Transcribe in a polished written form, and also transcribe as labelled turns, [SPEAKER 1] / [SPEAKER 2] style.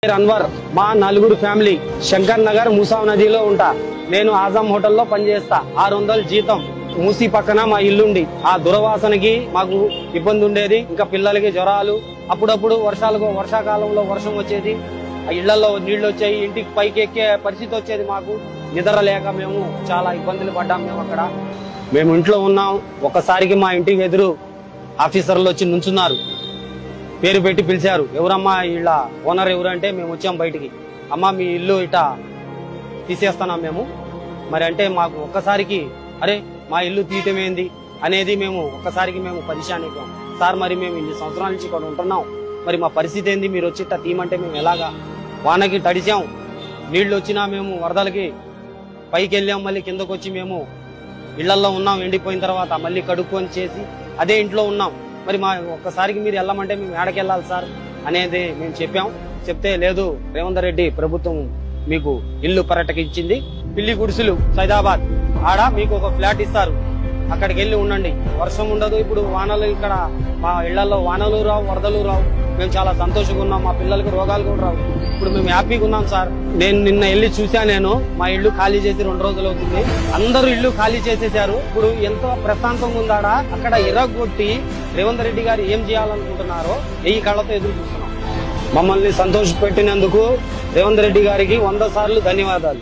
[SPEAKER 1] అన్వర్ మా నలుగురు ఫ్యామిలీ శంకర్ నగర్ మూసా నదిలో ఉంటా. నేను ఆజం హోటల్లో పనిచేస్తా. 600 జీతం. మూసి పక్కన మా ఇల్లుండి ఆ దురవాసనకి మాకు ఇబ్బంది ఉండేది. ఇంకా పిల్లలకి జ్వరాలు, అప్పుడప్పుడు వర్షాకాలంలో వర్షం వచ్చేది, ఆ ఇళ్లలో నీళ్లు వచ్చాయి, ఇంటికి పైకి ఎక్కే పరిస్థితి వచ్చేది. మాకు నిద్ర లేక మేము చాలా ఇబ్బందులు పడ్డాం. మేము ఇంట్లో ఉన్నాం. ఒక్కసారికి మా ఇంటికి ఎదురు ఆఫీసర్లు వచ్చి నుంచున్నారు. పేరు పెట్టి పిలిచారు. ఎవరమ్మా ఇళ్ళ ఓనర్ ఎవరు అంటే మేము వచ్చాం బయటికి. అమ్మ మీ ఇల్లు ఇట తీసేస్తున్నాం మేము మరి అంటే మాకు ఒక్కసారికి అరే మా ఇల్లు తీయటమేంది అనేది మేము ఒక్కసారికి మేము పరిశాన్ అయిపోయాం. సార్ మరి మేము ఇన్ని సంవత్సరాల నుంచి ఇక్కడ ఉంటున్నాం, మరి మా పరిస్థితి ఏంది, మీరు వచ్చి ఇట్లా తీయమంటే మేము ఎలాగా? వానకి తడిచాం, నీళ్లు వచ్చినా మేము వరదలకి పైకి వెళ్ళాం, మళ్ళీ కిందకు వచ్చి మేము ఇళ్లల్లో ఉన్నాం. ఎండిపోయిన తర్వాత మళ్ళీ కడుక్కొని చేసి అదే ఇంట్లో ఉన్నాం. మరి మా ఒక్కసారికి మీరు వెళ్ళమంటే మేము ఏడకి వెళ్ళాలి సార్ అనేది మేము చెప్పాం. చెప్తే లేదు రేవంత్ రెడ్డి ప్రభుత్వం మీకు ఇల్లు పర్యటక ఇచ్చింది, పిల్లి గుడిసెలు సైదాబాద్ ఆడ మీకు ఒక ఫ్లాట్ ఇస్తారు, అక్కడికి వెళ్ళి ఉండండి, వర్షం ఉండదు. ఇప్పుడు వానలు ఇక్కడ మా ఇళ్లలో వానలు రావు, వరదలు రావు. మేము చాలా సంతోషంగా ఉన్నాం. మా పిల్లలకి రోగాలు కూడా రావు. ఇప్పుడు మేము హ్యాపీగా ఉన్నాం సార్. నేను నిన్న వెళ్ళి చూసా. నేను మా ఇల్లు ఖాళీ చేసి 2 రోజులు అవుతుంది. అందరూ ఇల్లు ఖాళీ చేసేసారు. ఇప్పుడు ఎంతో ప్రశాంతంగా ఉందాడా. అక్కడ ఇరగొట్టి రేవంత్ రెడ్డి గారు ఏం చేయాలనుకుంటున్నారో ఈ కళ్ళతో ఎదురు చూస్తున్నాం. మమ్మల్ని సంతోష పెట్టినందుకు రేవంత్ రెడ్డి గారికి 100 సార్లు ధన్యవాదాలు.